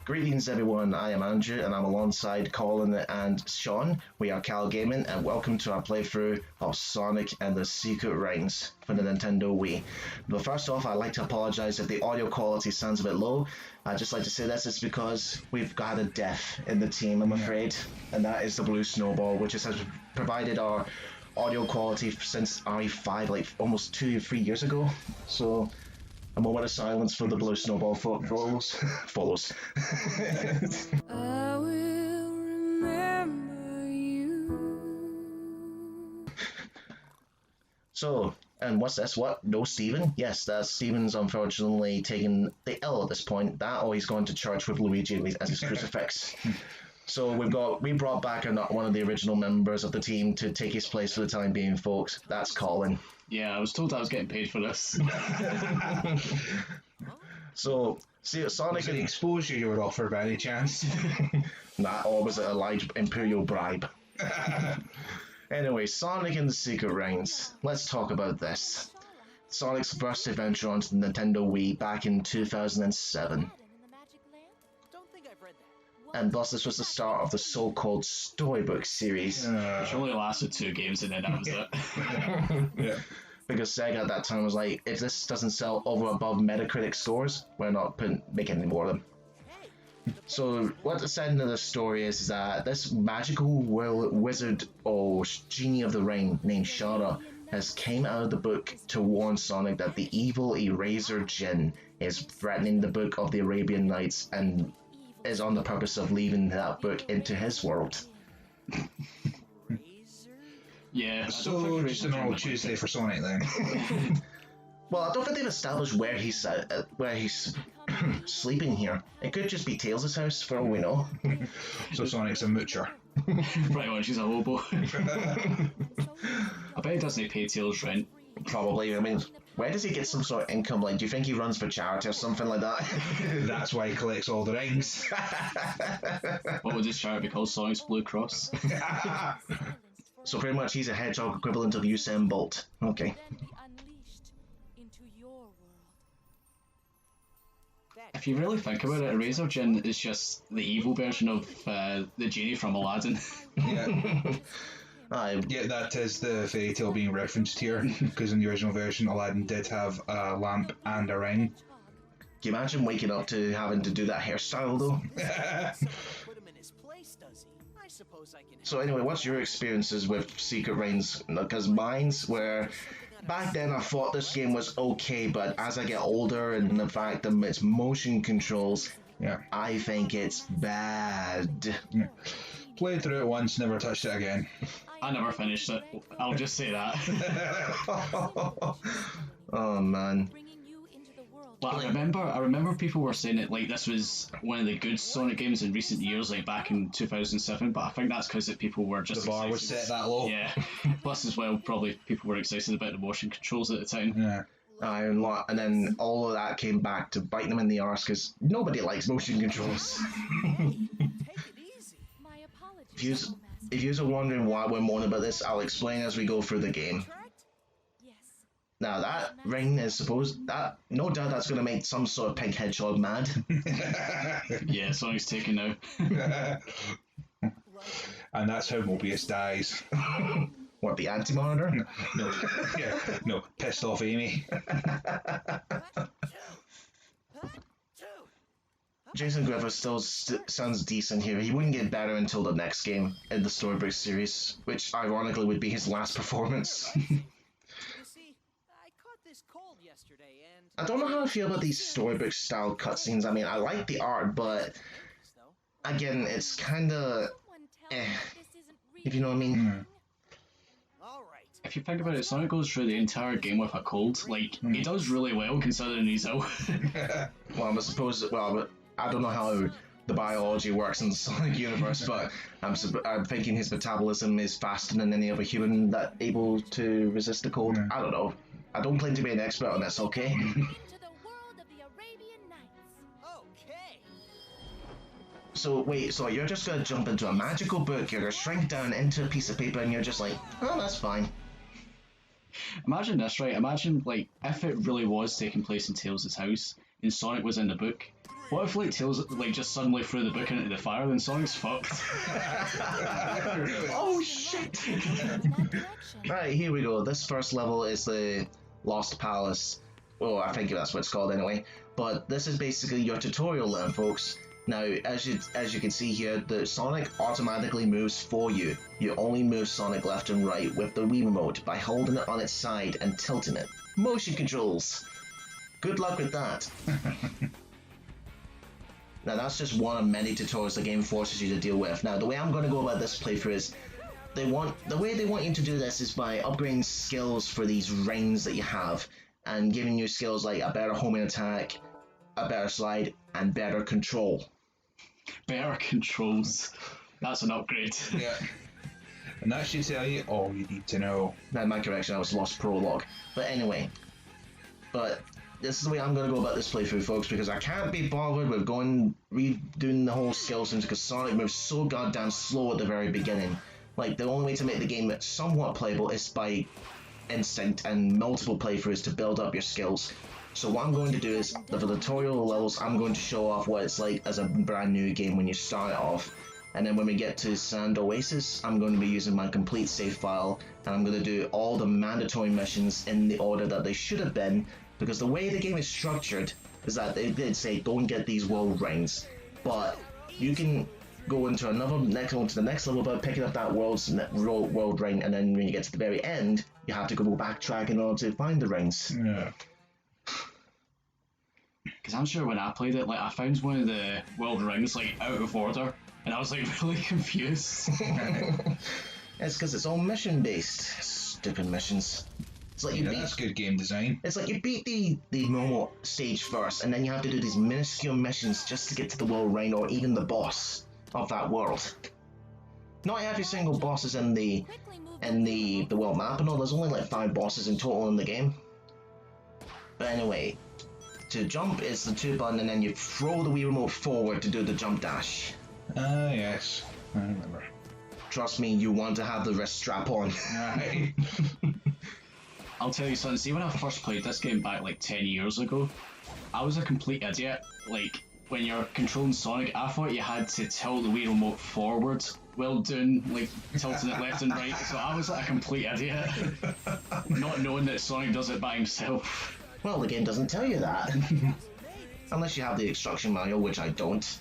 Greetings everyone, I am Andrew and I'm alongside Colin and Sean. We are Cal Gaming and welcome to our playthrough of Sonic and the Secret Rings for the Nintendo Wii. But first off, I'd like to apologise if the audio quality sounds a bit low. I'd just like to say this is because we've got a death in the team, I'm afraid, and that is the Blue Snowball, which has provided our audio quality since RE5, like almost 2-3 years ago. So a moment of silence for the Blue Snowball follows. I will remember you. So, and what's this? What? No Steven? Yes, that's Steven's unfortunately taking the L at this point. That or he's going to church with Luigi as his crucifix. So we brought back one of the original members of the team to take his place for the time being, folks. That's Colin. Yeah, I was told I was getting paid for this. So, see, Sonic Was it exposure you were offered by any chance? Nah, or was it a large imperial bribe? Anyway, Sonic and the Secret Rings. Let's talk about this. Sonic's first adventure onto the Nintendo Wii back in 2007. And thus this was the start of the so-called storybook series. Which only lasted 2 games and then that was it. Yeah. Because Sega at that time was like, if this doesn't sell over above Metacritic scores, we're not making any more of them. So what the end of the story is that this magical wizard or genie of the ring named Shara has came out of the book to warn Sonic that the evil Erazor Jinn is threatening the book of the Arabian Nights and is on the purpose of leaving that book into his world. Yeah. So just a normal Tuesday for Sonic then. Well, I don't think they've established where he's sleeping here. It could just be Tails' house for all we know. So Sonic's a moocher. Pretty much, he's a hobo. I bet he doesn't pay Tails rent. Probably. I mean, where does he get some sort of income? Like, do you think he runs for charity or something like that? That's why he collects all the rings. What would this charity be called? Sonic's Blue Cross? So pretty much he's a hedgehog equivalent of Usain Bolt. Okay. If you really think about it, Erazor Jinn is just the evil version of the genie from Aladdin. Yeah. Yeah, that is the fairy tale being referenced here, because in the original version, Aladdin did have a lamp and a ring. Can you imagine waking up to having to do that hairstyle though? So anyway, what's your experiences with Secret Rings? Because mine's were... Back then I thought this game was okay, but as I get older and the fact that its motion controls, Yeah. I think it's bad. Yeah. Played through it once, never touched it again. I never finished it. I'll just say that. Oh man. But I remember people were saying it like this was one of the good Sonic games in recent years, like back in 2007. But I think that's because people were just The bar was set that low. Yeah. Plus, as well, probably people were excited about the motion controls at the time. Yeah. And then all of that came back to bite them in the arse because nobody likes motion controls. If you are wondering why we're moaning about this, I'll explain as we go through the game. Now that ring is supposed that no doubt that's going to make some sort of pink hedgehog mad. Yeah, Sonic's taken now. And that's how Mobius dies. What, the anti-monitor? No, yeah, no, pissed off Amy. Jason Griffith still sounds decent here. He wouldn't get better until the next game in the Storybook series, which ironically would be his last performance. I don't know how I feel about these storybook style cutscenes. I mean, I like the art, but again, it's kinda if you know what I mean. If you think about it, Sonic goes through the entire game with a cold. Like, he does really well considering he's ill. Well, I don't know how the biology works in the Sonic universe, but I'm thinking his metabolism is faster than any other human that able to resist the cold. I don't know. I don't claim to be an expert on this, okay? So wait, so you're just gonna jump into a magical book, you're gonna shrink down into a piece of paper and you're just like, oh, that's fine. Imagine this, right? Imagine, like, if it really was taking place in Tails' house and Sonic was in the book, What if like Tails like just suddenly threw the book into the fire, then Sonic's fucked? Oh shit! Right, here we go. This first level is the Lost Palace. Oh, I think that's what it's called anyway. But this is basically your tutorial learn, folks. Now, as you can see here, the Sonic automatically moves for you. You only move Sonic left and right with the Wii Remote by holding it on its side and tilting it. Motion controls. Good luck with that. Now that's just one of many tutorials the game forces you to deal with. Now the way I'm going to go about this playthrough is, the way they want you to do this is by upgrading skills for these rings that you have, and giving you skills like a better homing attack, a better slide, and better control. Better controls. That's an upgrade. Yeah. And that should tell you all you need to know. Now my correction, I was lost Prologue. But anyway, this is the way I'm going to go about this playthrough, folks, because I can't be bothered with redoing the whole skill center because Sonic moves so goddamn slow at the very beginning. Like, the only way to make the game somewhat playable is by instinct and multiple playthroughs to build up your skills. So what I'm going to do is, for the tutorial levels, I'm going to show off what it's like as a brand new game when you start it off. And then when we get to Sand Oasis, I'm going to be using my complete save file, and I'm going to do all the mandatory missions in the order that they should have been, because the way the game is structured is that they did say don't get these world rings, but you can go into the next level by picking up that world ring, and then when you get to the very end, you have to go backtrack in order to find the rings. Yeah. Because I'm sure when I played it, like I found one of the world rings like out of order, and I was like really confused. It's because it's all mission based. Stupid missions. It's like That's good game design. It's like you beat the normal stage first, and then you have to do these minuscule missions just to get to the world ring or even the boss of that world. Not every single boss is in the world map and all. There's only like 5 bosses in total in the game. But anyway, to jump is the 2 button, and then you throw the Wii Remote forward to do the jump dash. Yes, I remember. Trust me, you want to have the wrist strap on. Right. I'll tell you something, see when I first played this game back like 10 years ago, I was a complete idiot. Like, when you're controlling Sonic, I thought you had to tilt the Wii Remote forward while doing, like, tilting it left and right, so I was like a complete idiot. Not knowing that Sonic does it by himself. Well, the game doesn't tell you that. Unless you have the instruction manual, which I don't.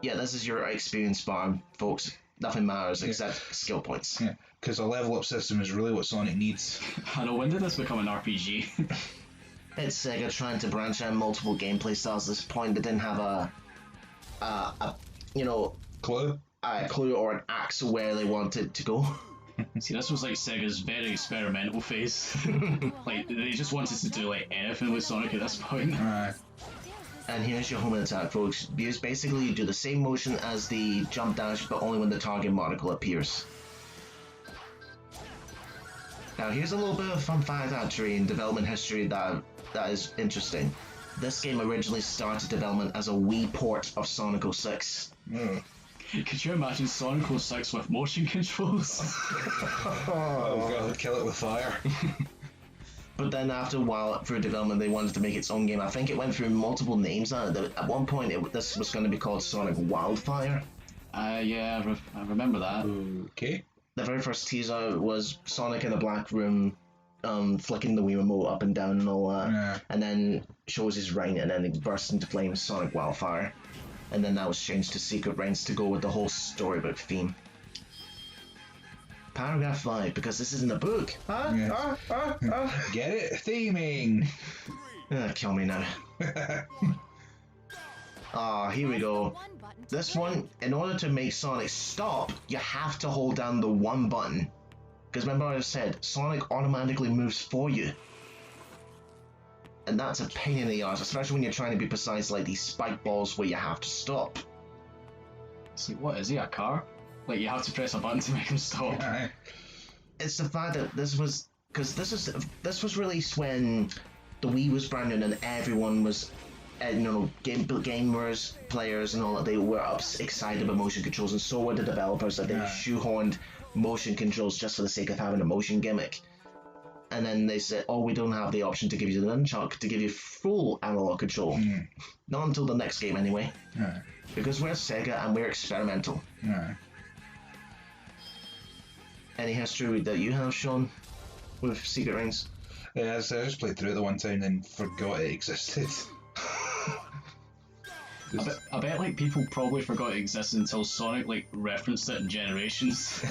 Yeah, this is your experience bar, folks. Nothing matters except skill points. Yeah, because a level up system is really what Sonic needs. I know, when did this become an RPG? It's Sega trying to branch out multiple gameplay styles. At this point, they didn't have a Clue? A clue or an axe where they wanted to go. See, this was like Sega's very experimental phase. Like, they just wanted to do like anything with Sonic at this point. And here's your homing attack, folks. Because basically you do the same motion as the jump dash, but only when the target monocle appears. Now here's a little bit of fun fact actually in development history that is interesting. This game originally started development as a Wii port of Sonic 06. Could you imagine Sonic 06 with motion controls? Oh god, kill it with fire. But then after a while through development, they wanted to make its own game. I think it went through multiple names. At one point, this was going to be called Sonic Wildfire. Yeah, I remember that. Okay. The very first teaser was Sonic in a black room, flicking the Wii Remote up and down and all that. And then shows his ring, and then it bursts into flames, Sonic Wildfire. And then that was changed to Secret Rings to go with the whole storybook theme. Paragraph 5, because this isn't a book. Get it? Theming! Kill me now. Here we go. This one, in order to make Sonic stop, you have to hold down the 1 button. Because remember I said, Sonic automatically moves for you. And that's a pain in the arse, especially when you're trying to be precise like these spike balls where you have to stop. It's like, what is he, a car? Like, you have to press a button to make him stop. It's the fact that this was released when the Wii was brand new and everyone was, gamers, players and all that, they were excited about motion controls, and so were the developers, that they shoehorned motion controls just for the sake of having a motion gimmick. and then they said, oh, we don't have the option to give you the nunchuck, to give you full analog control. Not until the next game, anyway. Because we're Sega and we're experimental. Any history that you have, Sean, with Secret Rings? Yeah, so I just played through it the one time and forgot it existed. I bet like people probably forgot it existed until Sonic like referenced it in Generations.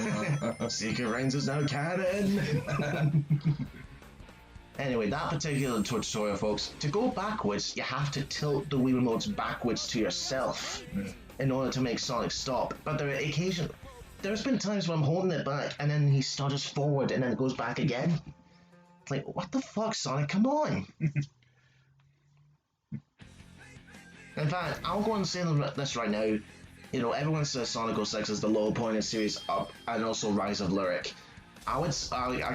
Secret Rings is now canon! Anyway, that particular tutorial, folks, to go backwards, you have to tilt the Wii remotes backwards to yourself in order to make Sonic stop. But there's been times where I'm holding it back and then he stutters forward and then it goes back again. It's like, what the fuck, Sonic? Come on! In fact, I'll go and say this right now. You know, everyone says Sonic 06 is the low point in the series up, and also Rise of Lyric. I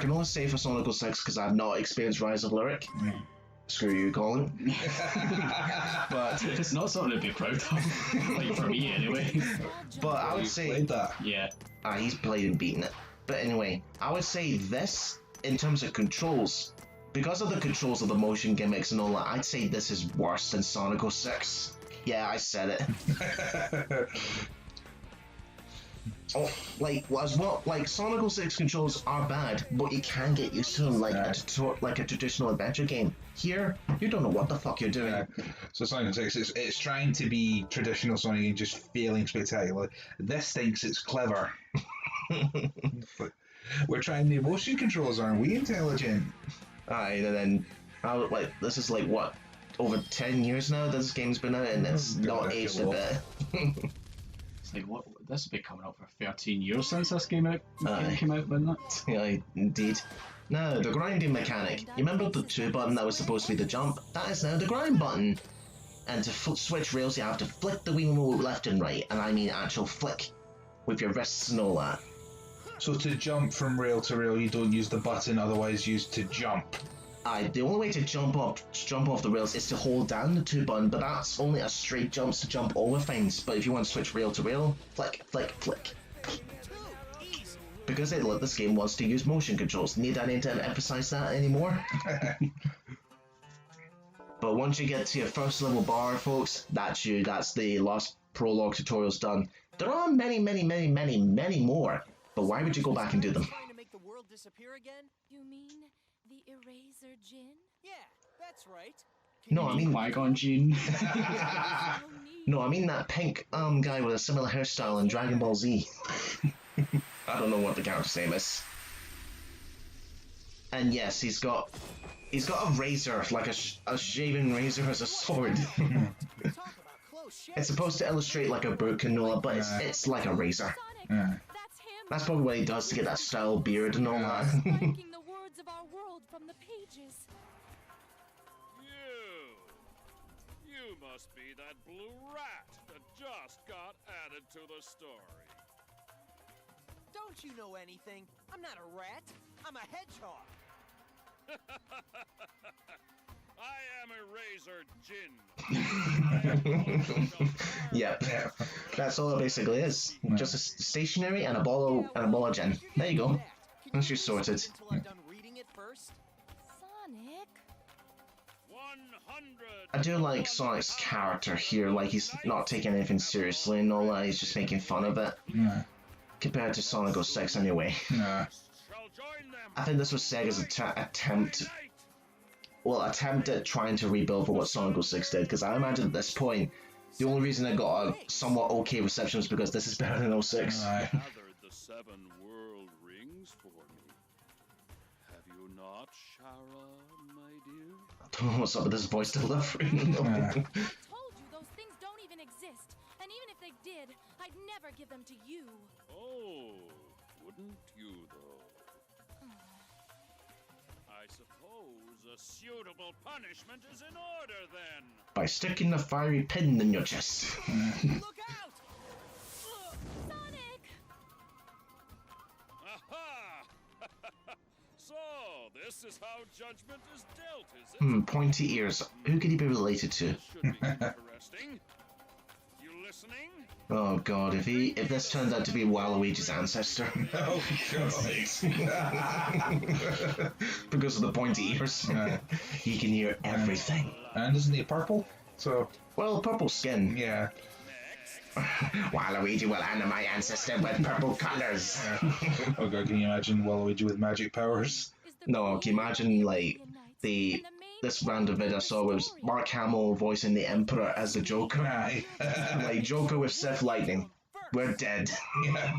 can only say for Sonic 06 because I've not experienced Rise of Lyric. Screw you, Colin. But it's not something to be proud of, like for me anyway. But I would say played that. Yeah. He's played and beaten it. But anyway, I would say this in terms of controls. Because of the controls of the motion gimmicks and all that, I'd say this is worse than Sonic 06. Yeah, I said it. Oh, like Sonic 06 controls are bad, but you can get used to them like a traditional adventure game. Here, you don't know what the fuck you're doing. So Sonic 06, it's trying to be traditional Sonic and just failing spectacular. This thinks it's clever. We're trying the motion controls, aren't we? Intelligent. Aye, and then this is like what, over 10 years now this game's been out and it's not aged a bit. It's like, what? This will be coming up for 13 years since this game came out, wasn't it? Yeah, indeed. Now, the grinding mechanic. You remember the 2 button that was supposed to be the jump? That is now the grind button. And to switch rails, you have to flick the Wii remote left and right, and I mean actual flick, with your wrists and all that. So to jump from rail to rail, you don't use the button, otherwise used to jump. The only way to jump off the rails is to hold down the 2 button, but that's only a straight jumps to jump over things. But if you want to switch rail to rail, flick, flick, flick. Because this game wants to use motion controls. Need I need to emphasize that anymore? But once you get to your first level bar, folks, that's you. That's the last prologue tutorials done. There are many, many, many, many, many more. But why would you go back and do them? Trying to make the world disappear again? You mean the Erazor Jin? Yeah, that's right. No, I mean Qui-Gon Jinn. No, I mean that pink guy with a similar hairstyle in Dragon Ball Z. I don't know what the character's name is. And yes, he's got a razor, like a shaven razor as a sword. It's supposed to illustrate like a book and all that, but it's like a razor. Sonic, That's probably what he does to get that style beard and all that. striking the words of our world from the pages. You must be that blue rat that just got added to the story. Don't you know anything? I'm not a rat. I'm a hedgehog. I am Erazor Jin. Yep, that's all it basically is. Just a stationery and a ball of gin. There you go. Once you're sorted. Until I'm done reading it first. Sonic? 100. I do like Sonic's character here, like he's not taking anything seriously and all that, he's just making fun of it. Compared to Sonic 06 anyway. Shall join them. I think this was Sega's attempt at trying to rebuild for what Sonic 06 did, because I imagine at this point, the only reason it got a somewhat okay reception was because this is better than 06. Gathered the 7 world rings for me. Have you not, Shara, my dear? I don't know what's up with this voice delivery. I told you those things don't even exist. And even if they did, I'd never give them to you. Oh, wouldn't you though? I suppose a suitable punishment is in order then. By sticking the fiery pin in your chest. Look out! Sonic! Aha! So, this is how judgment is dealt, is it? Pointy ears. Who could he be related to? This should be interesting. You listening? Oh god, if this turned out to be Waluigi's ancestor. Oh god. Because of the pointy ears. He can hear everything. And isn't he purple? So Well, purple skin. yeah. Waluigi will honor my ancestor with purple colors. Oh god, can you imagine Waluigi with magic powers? No, can you imagine like this random vid I saw was Mark Hamill voicing the Emperor as the Joker. Aye. Like Joker with Sith Lightning. We're dead. Yeah.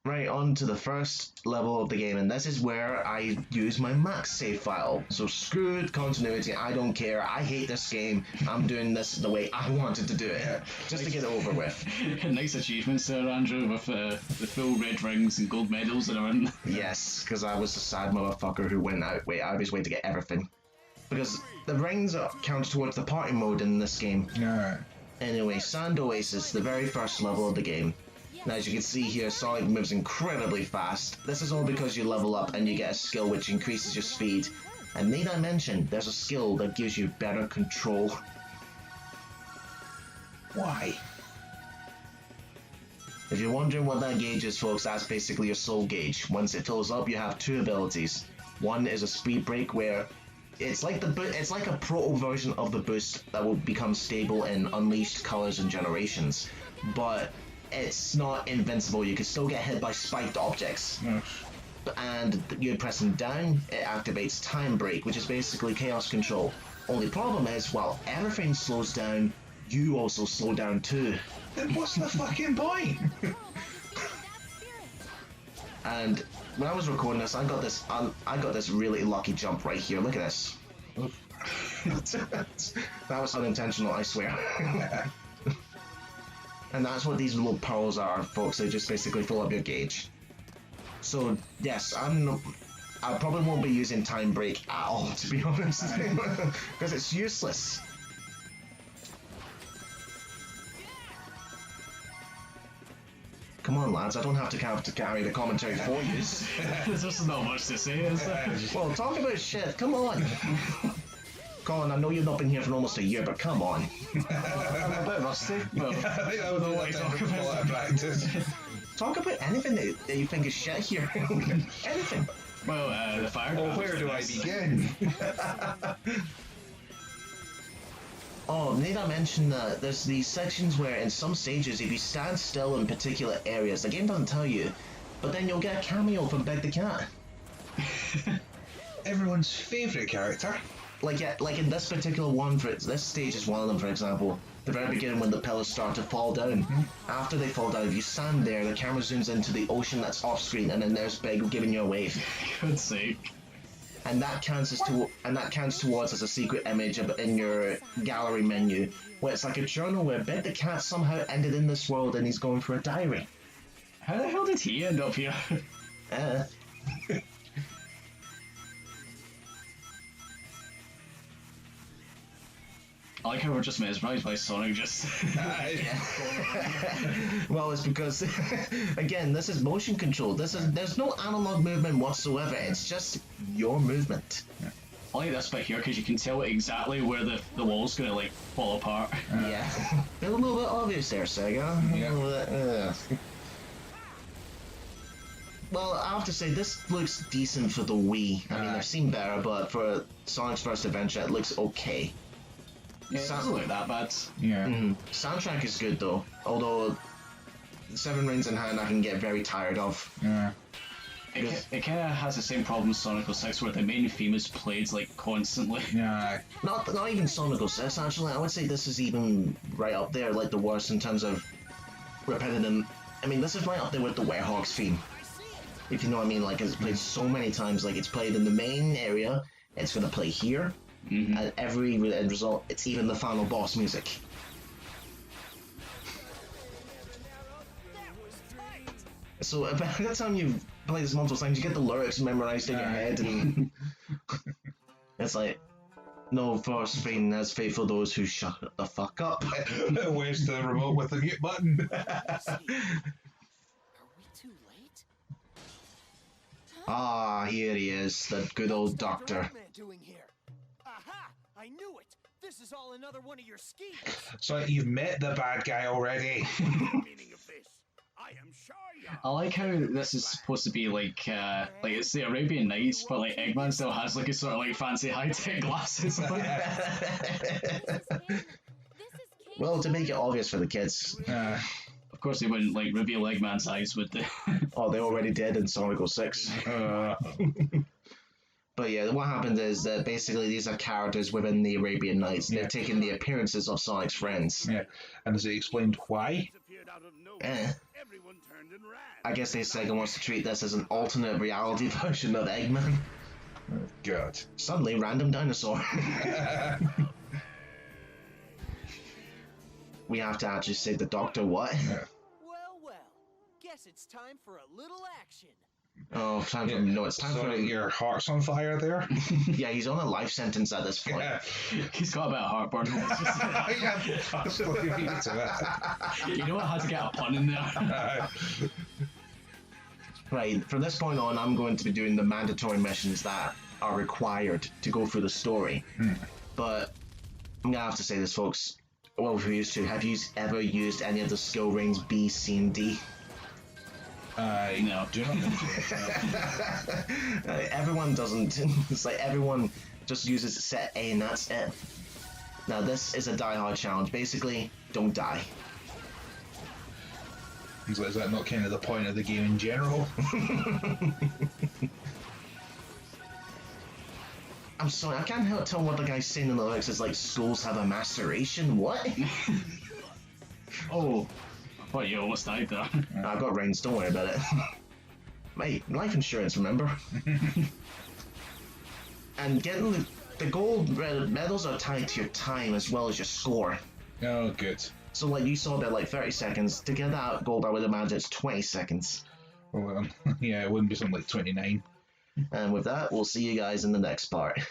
Right, on to the first level of the game, and this is where I use my max save file. So screw it, continuity, I don't care. I hate this game. I'm doing this the way I wanted to do it, just to get it over with. Nice achievements there, Andrew, with the full red rings and gold medals that are in. Yes, because I was a sad motherfucker who went out of his way to get everything. Because the rings count towards the party mode in this game. Alright. Anyway, Sand Oasis, the very first level of the game. Now, as you can see here, Sonic moves incredibly fast. This is all because you level up and you get a skill which increases your speed. And need I mention, there's a skill that gives you better control. Why? If you're wondering what that gauge is, folks, that's basically your soul gauge. Once it fills up, you have two abilities. One is a speed break where it's like a proto version of the boost that will become stable in Unleashed, Colors, and Generations. But it's not invincible, you can still get hit by spiked objects. And you're pressing down, it activates Time Break, which is basically chaos control. Only problem is, while everything slows down, you also slow down too. Then what's the fucking point? And when I was recording this, I got this really lucky jump right here. Look at this. That was unintentional, I swear. And that's what these little pearls are, folks. They just basically fill up your gauge. So yes, I probably won't be using Time Break at all, to be honest, because it's useless. Come on, lads, I don't have to carry the commentary for you. There's just not much to say, is there? Well, talk about shit, come on. Colin, I know you've not been here for almost a year, but come on. I'm a bit rusty. Well, I think that was know the what last you're time talking we about. out of practice. Talk about anything that you think is shit here. Anything. Well, the fire. Well, where do I begin? Oh, need I mention that there's these sections where in some stages, if you stand still in particular areas, the game doesn't tell you, but then you'll get a cameo from Beg the Cat. Everyone's favourite character. Like in this particular one, this stage is one of them, for example. The very beginning when the pillars start to fall down. After they fall down, if you stand there, the camera zooms into the ocean that's off screen, and then there's Beg giving you a wave. God's sake. And that counts towards as a secret image in your gallery menu, where it's like a journal where Beg the Cat somehow ended in this world and he's going for a diary. How the hell did he end up here? I like how we're just mesmerised by Sonic just... Well, it's because, again, this is motion control. There's no analog movement whatsoever. It's just your movement. I like this bit here because you can tell exactly where the wall's gonna like fall apart. Yeah. A little bit obvious there, Sega. Yeah. Well, I have to say, this looks decent for the Wii. I mean, I've seen better, but for Sonic's First Adventure, it looks okay. Yeah, it doesn't look that bad. Yeah. Soundtrack is good, though. Although, Seven Rings in Hand I can get very tired of. Yeah. It kind of has the same problem as Sonic 06 where the main theme is played like constantly. Yeah. Not even Sonic 06, actually. I would say this is even right up there, like the worst in terms of repetitive. I mean, this is right up there with the Werehog's theme. If you know what I mean, like it's played so many times, like it's played in the main area, it's gonna play here, and every end result, it's even the final boss music. So by the time you've played this multiple times, you get the lyrics memorized in your head, and it's like, no force fiend has fate for those who shut the fuck up. Where's the remote with the mute button? Are we too late? Ah, here he is, the good old What's Dr. doctor. Eggman doing here? Aha! I knew it! This is all another one of your schemes. So you've met the bad guy already. Meaning of this, I am sure I like how this is supposed to be like it's the Arabian Nights, but like Eggman still has like a sort of like fancy high-tech glasses on. Well, to make it obvious for the kids. Of course, they wouldn't like reveal Eggman's eyes, would they? Oh, they already did in Sonic 06. But yeah, what happened is that basically these are characters within the Arabian Nights. They've taken the appearances of Sonic's friends. Yeah, and has it explained why? everyone turned and ran. I guess they Sega wants to treat this as an alternate reality version of Eggman. Oh, God. Suddenly, random dinosaur. We have to actually say the doctor what? Well, guess it's time for a little action. Oh, time for no, it's time So for your heart's on fire there? Yeah, he's on a life sentence at this point. Yeah. He's got a bit of heartburn. Yeah, absolutely. Me too. You know what? I had to get a pun in there. Right, from this point on, I'm going to be doing the mandatory missions that are required to go through the story. But I'm gonna have to say this, folks. Well, if we used to, have you ever used any of the skill rings B, C, and D? No. Do not mention Everyone doesn't. It's like everyone just uses set A and that's it. Now this is a die-hard challenge. Basically, don't die. So is that not kind of the point of the game in general? I'm sorry, I can't help tell what the guy's saying in the lyrics is like, souls have a maceration? What? Oh, I thought you almost died there. I've got reins, don't worry about it. Mate, life insurance, remember? And getting the gold medals are tied to your time as well as your score. Oh, good. So like you saw about like 30 seconds. To get that gold, I would imagine it's 20 seconds. Well, yeah, it wouldn't be something like 29. And with that, we'll see you guys in the next part.